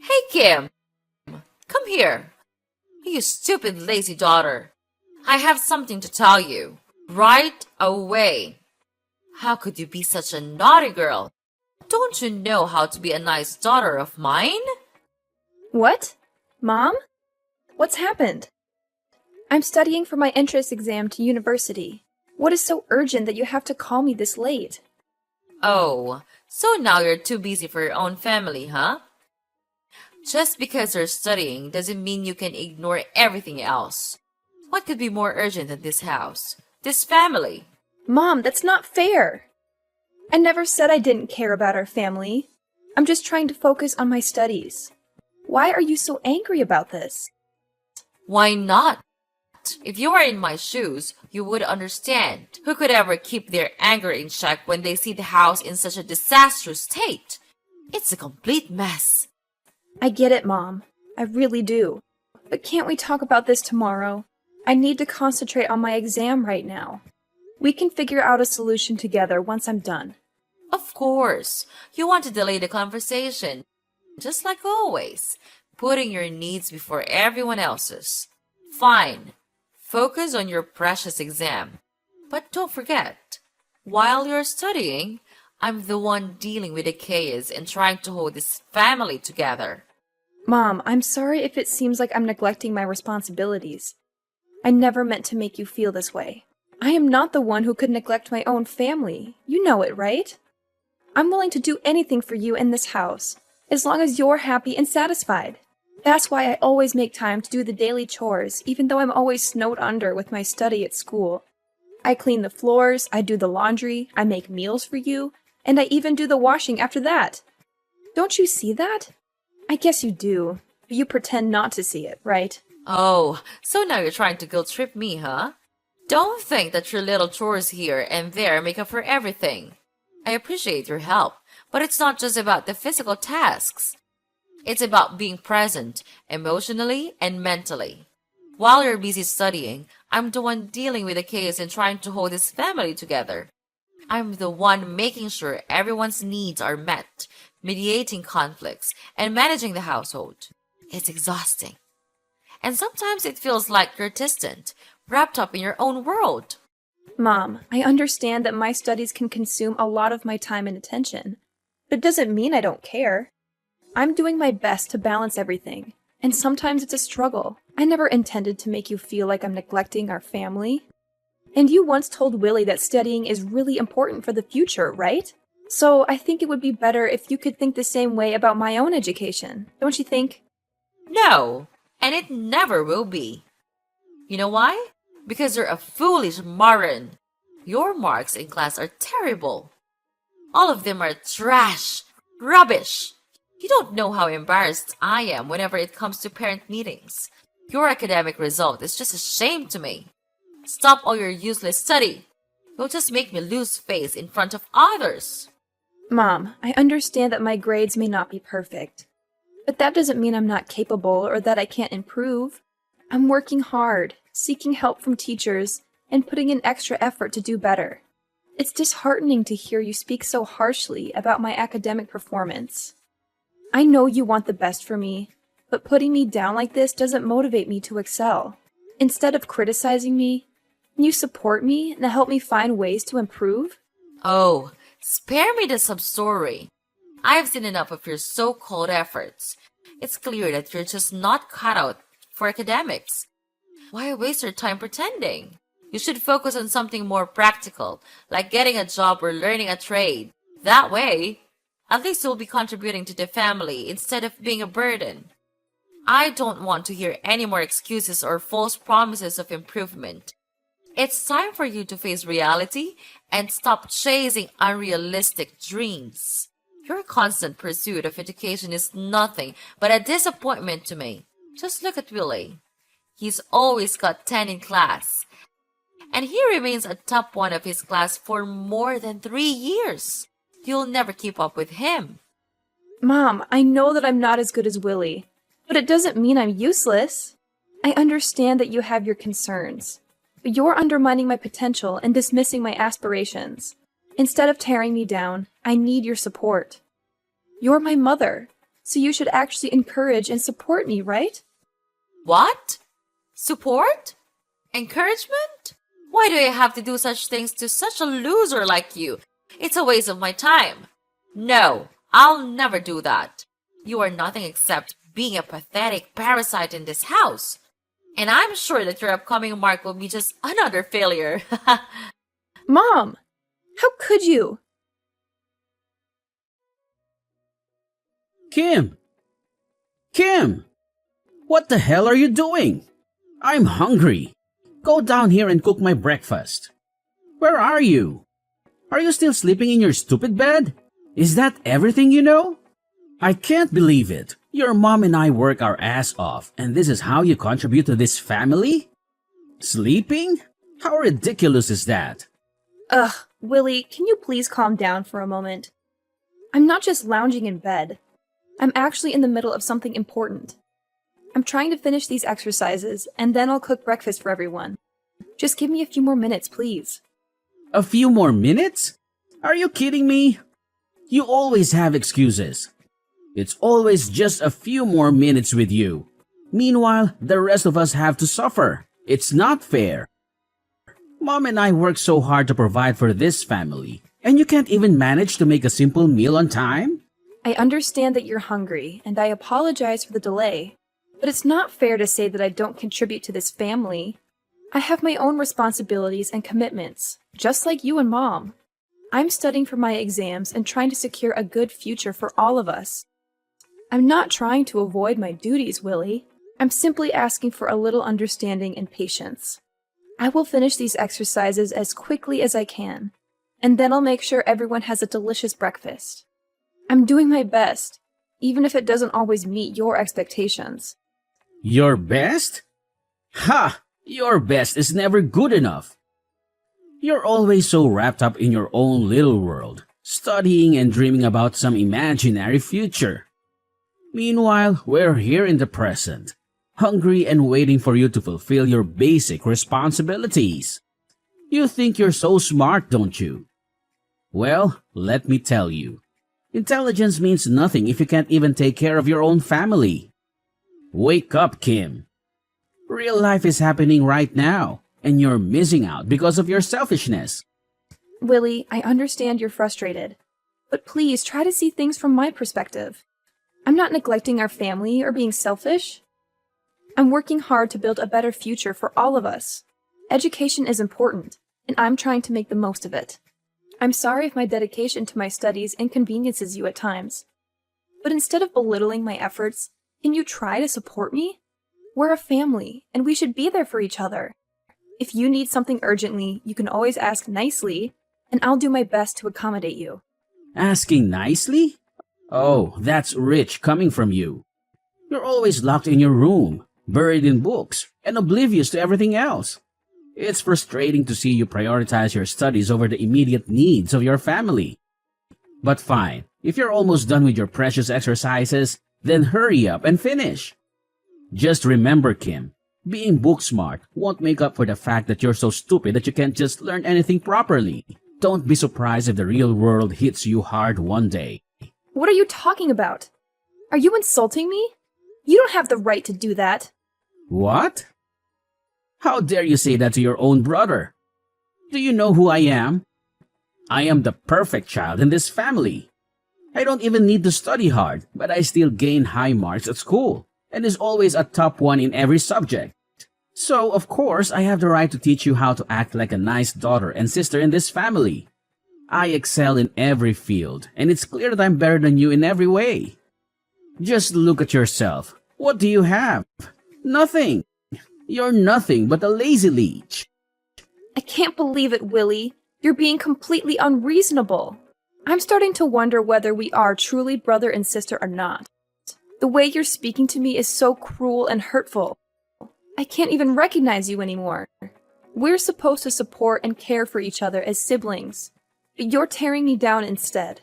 Hey, Kim, come here. You stupid, lazy daughter. I have something to tell you. Right away. How could you be such a naughty girl? Don't you know how to be a nice daughter of mine? What? Mom? What's happened? I'm studying for my entrance exam to university. What is so urgent that you have to call me this late? Oh, so now you're too busy for your own family, huh? Just because you're studying doesn't mean you can ignore everything else. What could be more urgent than this house? This family? Mom, that's not fair. I never said I didn't care about our family. I'm just trying to focus on my studies. Why are you so angry about this? Why not? If you were in my shoes, you would understand. Who could ever keep their anger in check when they see the house in such a disastrous state? It's a complete mess. I get it, Mom. I really do. But can't we talk about this tomorrow? I need to concentrate on my exam right now. We can figure out a solution together once I'm done. Of course, you want to delay the conversation. Just like always, putting your needs before everyone else's. Fine. Focus on your precious exam. But don't forget, while you're studying, I'm the one dealing with the chaos and trying to hold this family together. Mom, I'm sorry if it seems like I'm neglecting my responsibilities. I never meant to make you feel this way. I am not the one who could neglect my own family. You know it, right? I'm willing to do anything for you in this house, as long as you're happy and satisfied. That's why I always make time to do the daily chores, even though I'm always snowed under with my study at school. I clean the floors, I do the laundry, I make meals for you, and I even do the washing after that. Don't you see that? I guess you do, but you pretend not to see it, right? Oh, so now you're trying to guilt trip me, huh? Don't think that your little chores here and there make up for everything. I appreciate your help, but it's not just about the physical tasks. It's about being present, emotionally and mentally. While you're busy studying, I'm the one dealing with the chaos and trying to hold this family together. I'm the one making sure everyone's needs are met, mediating conflicts, and managing the household. It's exhausting. And sometimes it feels like you're distant, wrapped up in your own world. Mom, I understand that my studies can consume a lot of my time and attention, but it doesn't mean I don't care. I'm doing my best to balance everything, and sometimes it's a struggle. I never intended to make you feel like I'm neglecting our family. And you once told Willie that studying is really important for the future, right? So I think it would be better if you could think the same way about my own education, don't you think? No, and it never will be. You know why? Because you're a foolish moron. Your marks in class are terrible. All of them are trash, rubbish. You don't know how embarrassed I am whenever it comes to parent meetings. Your academic result is just a shame to me. Stop all your useless study. You'll just make me lose face in front of others. Mom, I understand that my grades may not be perfect, but that doesn't mean I'm not capable or that I can't improve. I'm working hard, seeking help from teachers, and putting in extra effort to do better. It's disheartening to hear you speak so harshly about my academic performance. I know you want the best for me, but putting me down like this doesn't motivate me to excel. Instead of criticizing me, can you support me and help me find ways to improve? Oh, spare me the sub-story. I've seen enough of your so-called efforts. It's clear that you're just not cut out for academics. Why waste your time pretending? You should focus on something more practical, like getting a job or learning a trade. That way, at least you'll be contributing to the family instead of being a burden. I don't want to hear any more excuses or false promises of improvement. It's time for you to face reality and stop chasing unrealistic dreams. Your constant pursuit of education is nothing but a disappointment to me. Just look at Willie. He's always got 10 in class, and he remains a top one of his class for more than 3 years. You'll never keep up with him. Mom, I know that I'm not as good as Willie, but it doesn't mean I'm useless. I understand that you have your concerns, but you're undermining my potential and dismissing my aspirations. Instead of tearing me down, I need your support. You're my mother. So you should actually encourage and support me, right? What? Support? Encouragement? Why do I have to do such things to such a loser like you? It's a waste of my time. No, I'll never do that. You are nothing except being a pathetic parasite in this house. And I'm sure that your upcoming mark will be just another failure. Mom! How could you? Kim! Kim! What the hell are you doing? I'm hungry. Go down here and cook my breakfast. Where are you? Are you still sleeping in your stupid bed? Is that everything you know? I can't believe it. Your mom and I work our ass off, and this is how you contribute to this family? Sleeping? How ridiculous is that? Ugh, Willie, can you please calm down for a moment? I'm not just lounging in bed. I'm actually in the middle of something important. I'm trying to finish these exercises, and then I'll cook breakfast for everyone. Just give me a few more minutes, please. A few more minutes? Are you kidding me? You always have excuses. It's always just a few more minutes with you. Meanwhile, the rest of us have to suffer. It's not fair. Mom and I work so hard to provide for this family, and you can't even manage to make a simple meal on time? I understand that you're hungry, and I apologize for the delay. But it's not fair to say that I don't contribute to this family. I have my own responsibilities and commitments, just like you and Mom. I'm studying for my exams and trying to secure a good future for all of us. I'm not trying to avoid my duties, Willie. I'm simply asking for a little understanding and patience. I will finish these exercises as quickly as I can, and then I'll make sure everyone has a delicious breakfast. I'm doing my best, even if it doesn't always meet your expectations. Your best? Ha! Your best is never good enough. You're always so wrapped up in your own little world, studying and dreaming about some imaginary future. Meanwhile, we're here in the present, hungry and waiting for you to fulfill your basic responsibilities. You think you're so smart, don't you? Well, let me tell you. Intelligence means nothing if you can't even take care of your own family. Wake up, Kim. Real life is happening right now, and you're missing out because of your selfishness. Willie, I understand you're frustrated, but please try to see things from my perspective. I'm not neglecting our family or being selfish. I'm working hard to build a better future for all of us. Education is important, and I'm trying to make the most of it. I'm sorry if my dedication to my studies inconveniences you at times. But instead of belittling my efforts, can you try to support me? We're a family, and we should be there for each other. If you need something urgently, you can always ask nicely, and I'll do my best to accommodate you. Asking nicely? Oh, that's rich coming from you. You're always locked in your room, buried in books, and oblivious to everything else. It's frustrating to see you prioritize your studies over the immediate needs of your family. But fine, if you're almost done with your precious exercises, then hurry up and finish. Just remember, Kim, being book smart won't make up for the fact that you're so stupid that you can't just learn anything properly. Don't be surprised if the real world hits you hard one day. What are you talking about? Are you insulting me? You don't have the right to do that. What? How dare you say that to your own brother? Do you know who I am? I am the perfect child in this family. I don't even need to study hard, but I still gain high marks at school, and is always a top one in every subject. So, of course, I have the right to teach you how to act like a nice daughter and sister in this family. I excel in every field, and it's clear that I'm better than you in every way. Just look at yourself. What do you have? Nothing. You're nothing but a lazy leech. I can't believe it, Willie. You're being completely unreasonable. I'm starting to wonder whether we are truly brother and sister or not. The way you're speaking to me is so cruel and hurtful. I can't even recognize you anymore. We're supposed to support and care for each other as siblings, but you're tearing me down instead.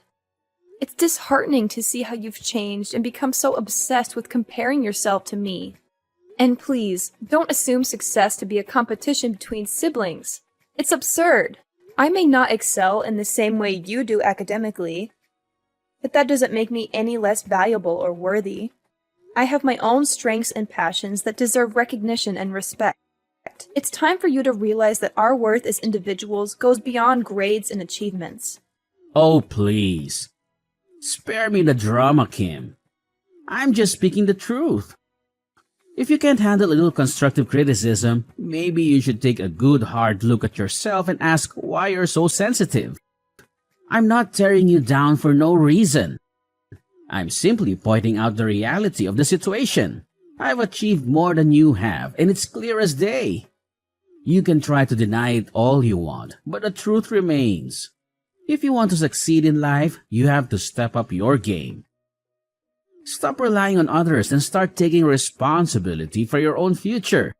It's disheartening to see how you've changed and become so obsessed with comparing yourself to me. And please, don't assume success to be a competition between siblings. It's absurd. I may not excel in the same way you do academically, but that doesn't make me any less valuable or worthy. I have my own strengths and passions that deserve recognition and respect. It's time for you to realize that our worth as individuals goes beyond grades and achievements. Oh, please. Spare me the drama, Kim. I'm just speaking the truth. If you can't handle a little constructive criticism, maybe you should take a good hard look at yourself and ask why you're so sensitive. I'm not tearing you down for no reason. I'm simply pointing out the reality of the situation. I've achieved more than you have, and it's clear as day. You can try to deny it all you want, but the truth remains. If you want to succeed in life, you have to step up your game. Stop relying on others and start taking responsibility for your own future.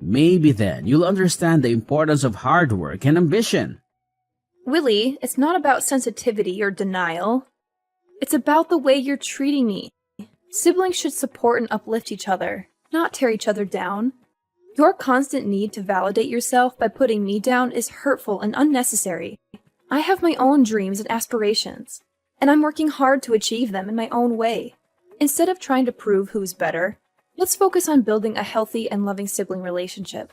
Maybe then you'll understand the importance of hard work and ambition. Willie, it's not about sensitivity or denial. It's about the way you're treating me. Siblings should support and uplift each other, not tear each other down. Your constant need to validate yourself by putting me down is hurtful and unnecessary. I have my own dreams and aspirations, and I'm working hard to achieve them in my own way. Instead of trying to prove who's better, let's focus on building a healthy and loving sibling relationship.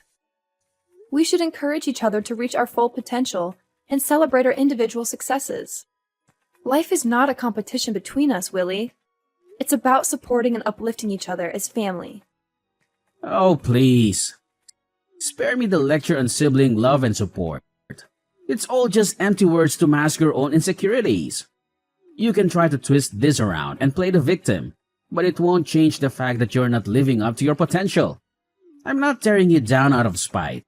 We should encourage each other to reach our full potential and celebrate our individual successes. Life is not a competition between us, Willie. It's about supporting and uplifting each other as family. Oh, please. Spare me the lecture on sibling love and support. It's all just empty words to mask your own insecurities. You can try to twist this around and play the victim, but it won't change the fact that you're not living up to your potential. I'm not tearing you down out of spite.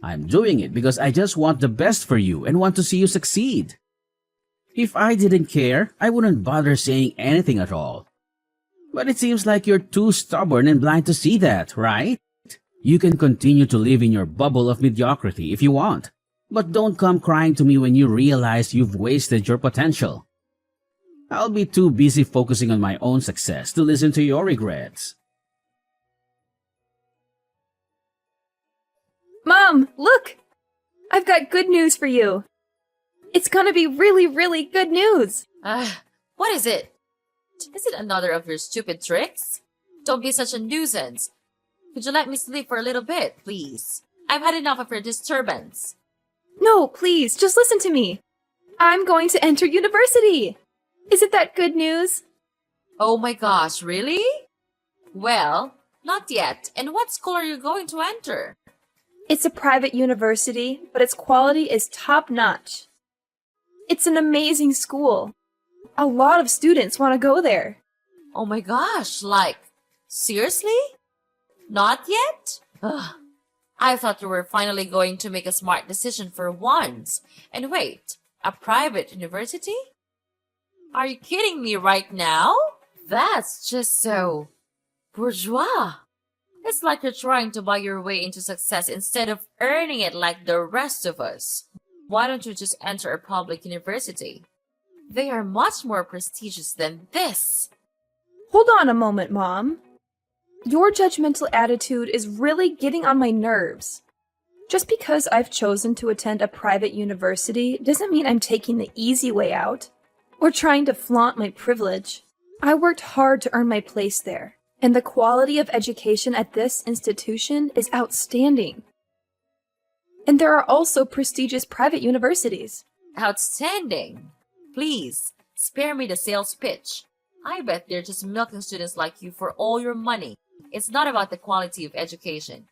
I'm doing it because I just want the best for you and want to see you succeed. If I didn't care, I wouldn't bother saying anything at all. But it seems like you're too stubborn and blind to see that, right? You can continue to live in your bubble of mediocrity if you want, but don't come crying to me when you realize you've wasted your potential. I'll be too busy focusing on my own success to listen to your regrets. Mom, look! I've got good news for you. It's gonna be really, really good news. What is it? Is it another of your stupid tricks? Don't be such a nuisance. Could you let me sleep for a little bit, please? I've had enough of your disturbance. No, please, just listen to me. I'm going to enter university. Isn't that good news? Oh my gosh, really? Well, not yet. And what school are you going to enter? It's a private university, but its quality is top-notch. It's an amazing school. A lot of students want to go there. Oh my gosh, seriously? Not yet? Ugh. I thought you were finally going to make a smart decision for once. And wait, a private university? Are you kidding me right now? That's just so bourgeois. It's like you're trying to buy your way into success instead of earning it like the rest of us. Why don't you just enter a public university? They are much more prestigious than this. Hold on a moment, Mom. Your judgmental attitude is really getting on my nerves. Just because I've chosen to attend a private university doesn't mean I'm taking the easy way out or trying to flaunt my privilege. I worked hard to earn my place there, and the quality of education at this institution is outstanding. And there are also prestigious private universities. Outstanding. Please, spare me the sales pitch. I bet they're just milking students like you for all your money. It's not about the quality of education.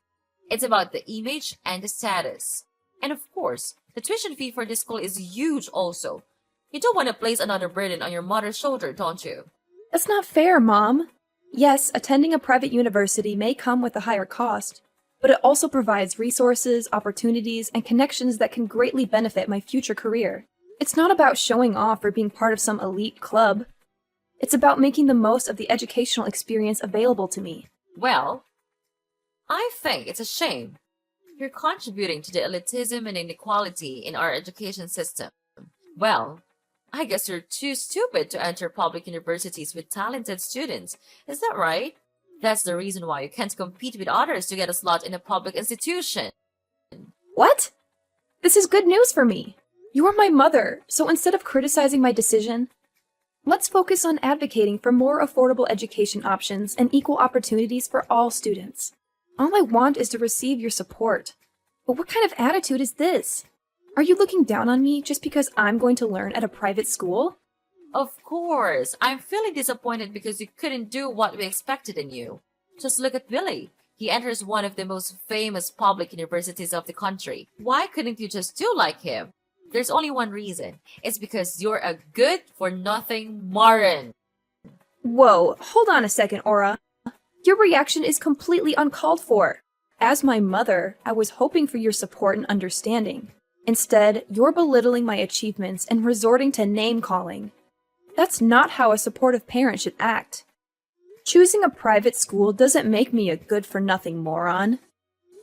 It's about the image and the status. And of course, the tuition fee for this school is huge also. You don't want to place another burden on your mother's shoulder, don't you? That's not fair, Mom. Yes, attending a private university may come with a higher cost, but it also provides resources, opportunities, and connections that can greatly benefit my future career. It's not about showing off or being part of some elite club. It's about making the most of the educational experience available to me. Well, I think it's a shame. You're contributing to the elitism and inequality in our education system. Well, I guess you're too stupid to enter public universities with talented students. Is that right? That's the reason why you can't compete with others to get a slot in a public institution. What? This is good news for me. You are my mother, so instead of criticizing my decision, Let's focus on advocating for more affordable education options and equal opportunities for all students. All I want is to receive your support. But what kind of attitude is this? Are you looking down on me just because I'm going to learn at a private school? Of course, I'm feeling disappointed because you couldn't do what we expected in you. Just look at Billy. He enters one of the most famous public universities of the country. Why couldn't you just do like him? There's only one reason. It's because you're a good-for-nothing moron. Whoa, hold on a second, Aura. Your reaction is completely uncalled for. As my mother, I was hoping for your support and understanding. Instead, you're belittling my achievements and resorting to name-calling. That's not how a supportive parent should act. Choosing a private school doesn't make me a good-for-nothing moron.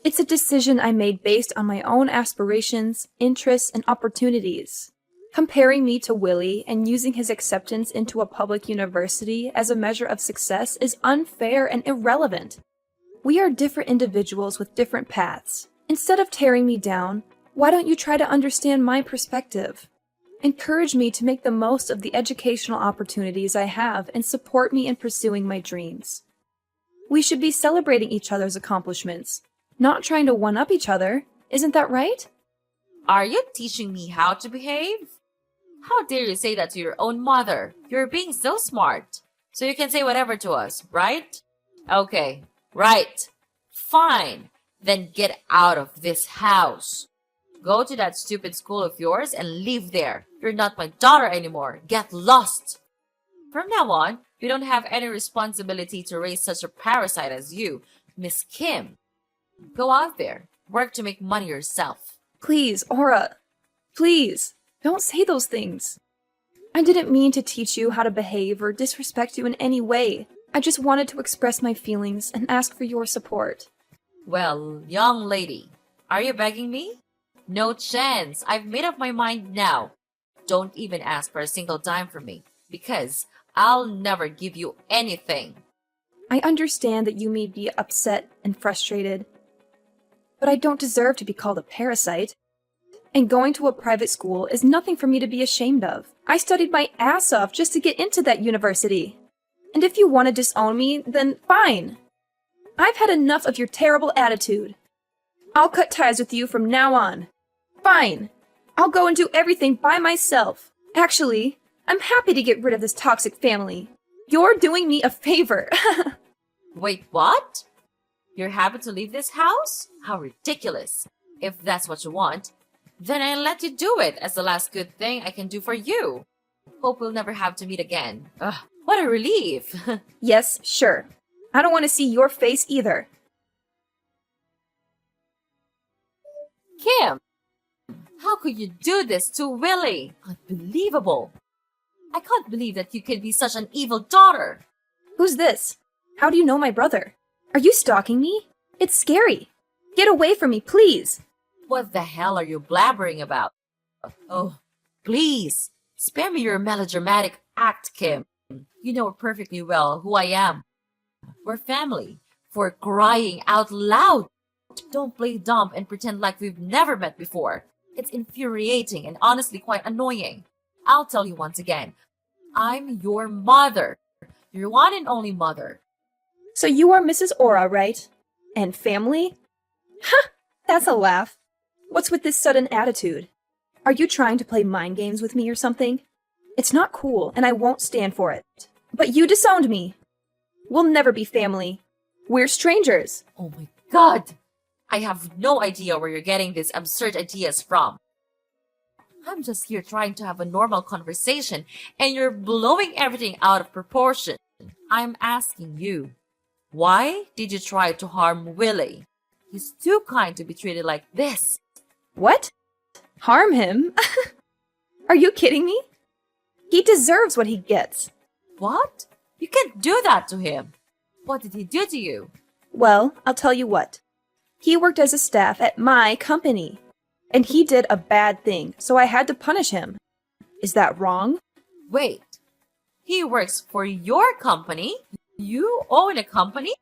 It's a decision I made based on my own aspirations, interests, and opportunities. Comparing me to Willie and using his acceptance into a public university as a measure of success is unfair and irrelevant. We are different individuals with different paths. Instead of tearing me down, why don't you try to understand my perspective? Encourage me to make the most of the educational opportunities I have and support me in pursuing my dreams. We should be celebrating each other's accomplishments, not trying to one-up each other. Isn't that right? Are you teaching me how to behave? How dare you say that to your own mother? You're being so smart. So you can say whatever to us, right? Okay, right. Fine. Then get out of this house. Go to that stupid school of yours and live there. You're not my daughter anymore. Get lost. From now on, we don't have any responsibility to raise such a parasite as you, Miss Kim. Go out there. Work to make money yourself. Please, Aura. Please, don't say those things. I didn't mean to teach you how to behave or disrespect you in any way. I just wanted to express my feelings and ask for your support. Well, young lady, are you begging me? No chance. I've made up my mind now. Don't even ask for a single dime from me, because I'll never give you anything. I understand that you may be upset and frustrated, but I don't deserve to be called a parasite. And going to a private school is nothing for me to be ashamed of. I studied my ass off just to get into that university. And if you want to disown me, then fine. I've had enough of your terrible attitude. I'll cut ties with you from now on. Fine. I'll go and do everything by myself. Actually, I'm happy to get rid of this toxic family. You're doing me a favor. Wait, what? You're happy to leave this house? How ridiculous. If that's what you want, then I'll let you do it as the last good thing I can do for you. Hope we'll never have to meet again. Ugh, what a relief. Yes, sure. I don't want to see your face either. Kim, how could you do this to Willie? Unbelievable. I can't believe that you can be such an evil daughter. Who's this? How do you know my brother? Are you stalking me? It's scary. Get away from me, please. What the hell are you blabbering about? Oh, please, spare me your melodramatic act, Kim. You know perfectly well who I am. We're family, for crying out loud. Don't play dumb and pretend like we've never met before. It's infuriating and honestly quite annoying. I'll tell you once again, I'm your mother. Your one and only mother. So you are Mrs. Aura, right? And family? Ha! That's a laugh. What's with this sudden attitude? Are you trying to play mind games with me or something? It's not cool, and I won't stand for it. But you disowned me. We'll never be family. We're strangers. Oh my god! I have no idea where you're getting these absurd ideas from. I'm just here trying to have a normal conversation, and you're blowing everything out of proportion. I'm asking you, why did you try to harm Willie? He's too kind to be treated like this. What? Harm him? Are you kidding me? He deserves what he gets. What? You can't do that to him. What did he do to you? Well, I'll tell you what. He worked as a staff at my company, and he did a bad thing, so I had to punish him. Is that wrong? Wait, he works for your company? You own a company?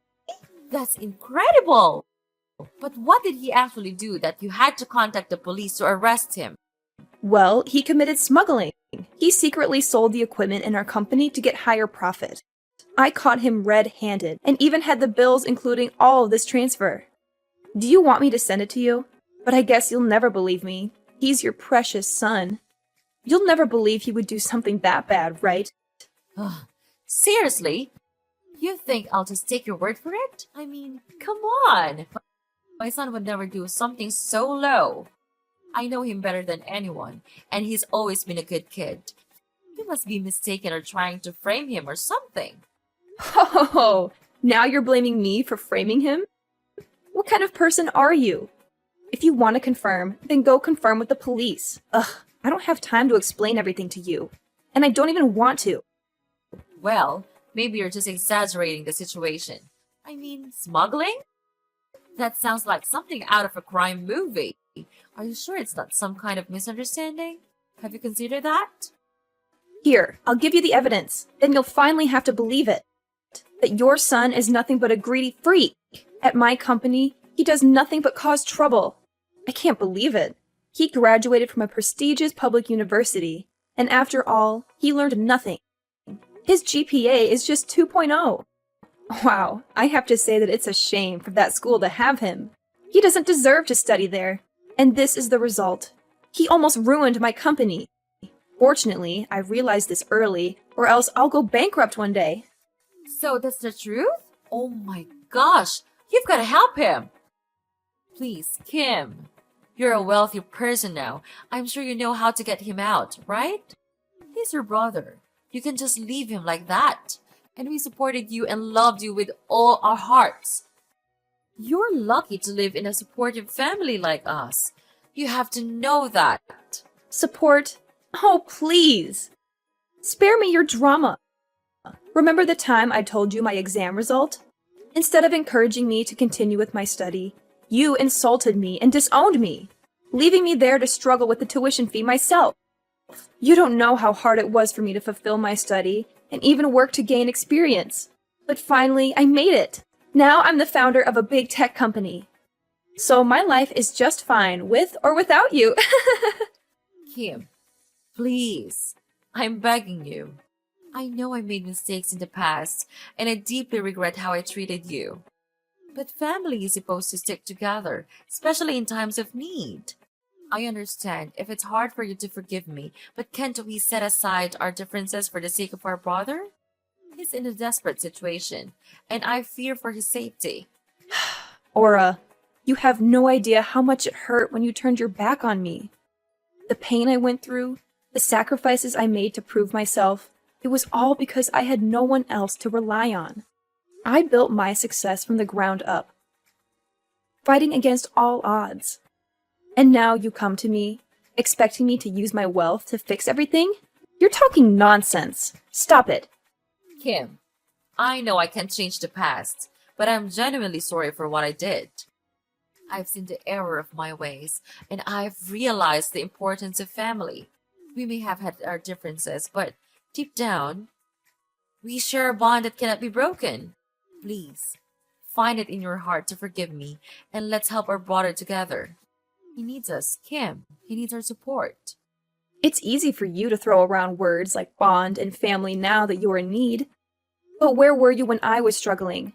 That's incredible! But what did he actually do that you had to contact the police to arrest him? Well, he committed smuggling. He secretly sold the equipment in our company to get higher profit. I caught him red-handed and even had the bills including all of this transfer. Do you want me to send it to you? But I guess you'll never believe me. He's your precious son. You'll never believe he would do something that bad, right? Ugh, seriously? You think I'll just take your word for it? I mean, come on. My son would never do something so low. I know him better than anyone, and he's always been a good kid. You must be mistaken or trying to frame him or something. Oh, now you're blaming me for framing him? What kind of person are you? If you want to confirm, then go confirm with the police. Ugh, I don't have time to explain everything to you. And I don't even want to. Well, maybe you're just exaggerating the situation. I mean, smuggling? That sounds like something out of a crime movie. Are you sure it's not some kind of misunderstanding? Have you considered that? Here, I'll give you the evidence. Then you'll finally have to believe it. That your son is nothing but a greedy freak. At my company, he does nothing but cause trouble. I can't believe it. He graduated from a prestigious public university, and after all, he learned nothing. His GPA is just 2.0. Wow, I have to say that it's a shame for that school to have him. He doesn't deserve to study there. And this is the result. He almost ruined my company. Fortunately, I realized this early, or else I'll go bankrupt one day. So that's the truth? Oh my gosh, you've got to help him. Please, Kim. You're a wealthy person now. I'm sure you know how to get him out, right? He's your brother. You can just leave him like that. And we supported you and loved you with all our hearts. You're lucky to live in a supportive family like us. You have to know that. Support? Oh, please. Spare me your drama. Remember the time I told you my exam result? Instead of encouraging me to continue with my study, you insulted me and disowned me, leaving me there to struggle with the tuition fee myself. You don't know how hard it was for me to fulfill my study and even work to gain experience. But finally, I made it. Now I'm the founder of a big tech company. So my life is just fine with or without you. Kim, please, I'm begging you. I know I made mistakes in the past, and I deeply regret how I treated you. But family is supposed to stick together, especially in times of need. I understand if it's hard for you to forgive me, but can't we set aside our differences for the sake of our brother? He's in a desperate situation, and I fear for his safety. Aura, you have no idea how much it hurt when you turned your back on me. The pain I went through, the sacrifices I made to prove myself, it was all because I had no one else to rely on. I built my success from the ground up, fighting against all odds. And now you come to me, expecting me to use my wealth to fix everything? You're talking nonsense. Stop it. Kim, I know I can't change the past, but I'm genuinely sorry for what I did. I've seen the error of my ways, and I've realized the importance of family. We may have had our differences, but deep down, we share a bond that cannot be broken. Please, find it in your heart to forgive me, and let's help our brother together. He needs us, Kim. He needs our support. It's easy for you to throw around words like bond and family now that you're in need. But where were you when I was struggling?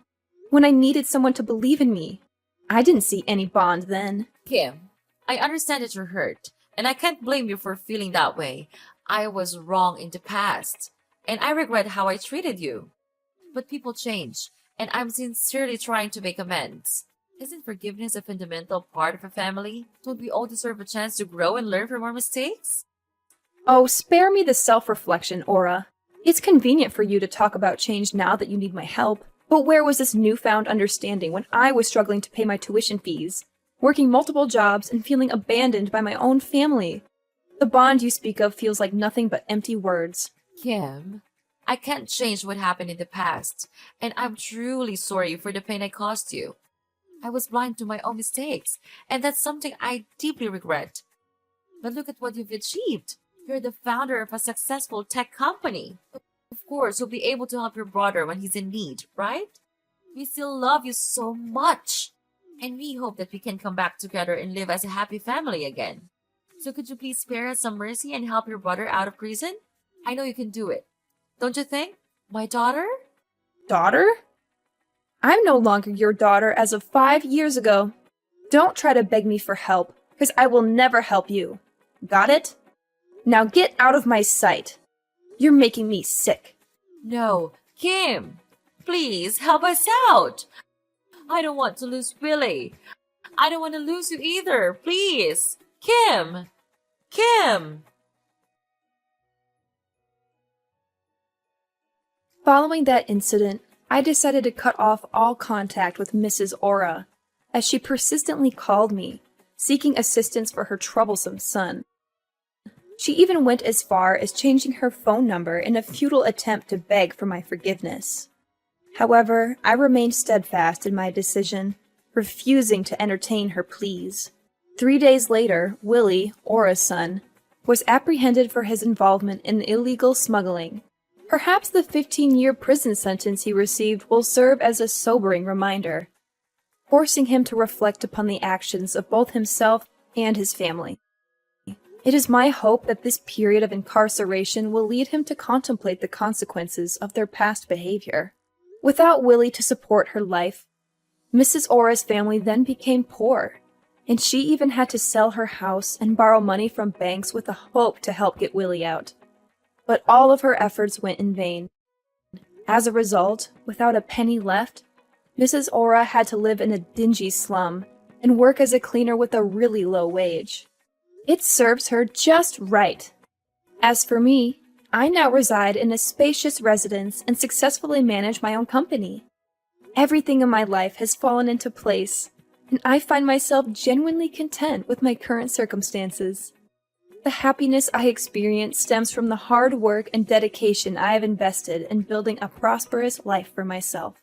When I needed someone to believe in me? I didn't see any bond then. Kim, I understand that you're hurt, and I can't blame you for feeling that way. I was wrong in the past, and I regret how I treated you. But people change, and I'm sincerely trying to make amends. Isn't forgiveness a fundamental part of a family? Don't we all deserve a chance to grow and learn from our mistakes? Oh, spare me the self-reflection, Aura. It's convenient for you to talk about change now that you need my help. But where was this newfound understanding when I was struggling to pay my tuition fees, working multiple jobs and feeling abandoned by my own family? The bond you speak of feels like nothing but empty words. Kim, I can't change what happened in the past, and I'm truly sorry for the pain I caused you. I was blind to my own mistakes, and that's something I deeply regret. But look at what you've achieved. You're the founder of a successful tech company. Of course, you'll be able to help your brother when he's in need, right? We still love you so much. And we hope that we can come back together and live as a happy family again. So could you please spare us some mercy and help your brother out of prison? I know you can do it. Don't you think? My daughter? Daughter? I'm no longer your daughter as of 5 years ago. Don't try to beg me for help, because I will never help you. Got it? Now get out of my sight. You're making me sick. No, Kim, please help us out. I don't want to lose Billy. I don't want to lose you either. Please. Kim. Kim. Following that incident, I decided to cut off all contact with Mrs. Aura, as she persistently called me, seeking assistance for her troublesome son. She even went as far as changing her phone number in a futile attempt to beg for my forgiveness. However, I remained steadfast in my decision, refusing to entertain her pleas. 3 days later, Willie, Aura's son, was apprehended for his involvement in illegal smuggling. Perhaps the 15-year prison sentence he received will serve as a sobering reminder, forcing him to reflect upon the actions of both himself and his family. It is my hope that this period of incarceration will lead him to contemplate the consequences of their past behavior. Without Willie to support her life, Mrs. Aura's family then became poor, and she even had to sell her house and borrow money from banks with the hope to help get Willie out. But all of her efforts went in vain. As a result, without a penny left, Mrs. Aura had to live in a dingy slum and work as a cleaner with a really low wage. It serves her just right. As for me, I now reside in a spacious residence and successfully manage my own company. Everything in my life has fallen into place, and I find myself genuinely content with my current circumstances. The happiness I experience stems from the hard work and dedication I have invested in building a prosperous life for myself.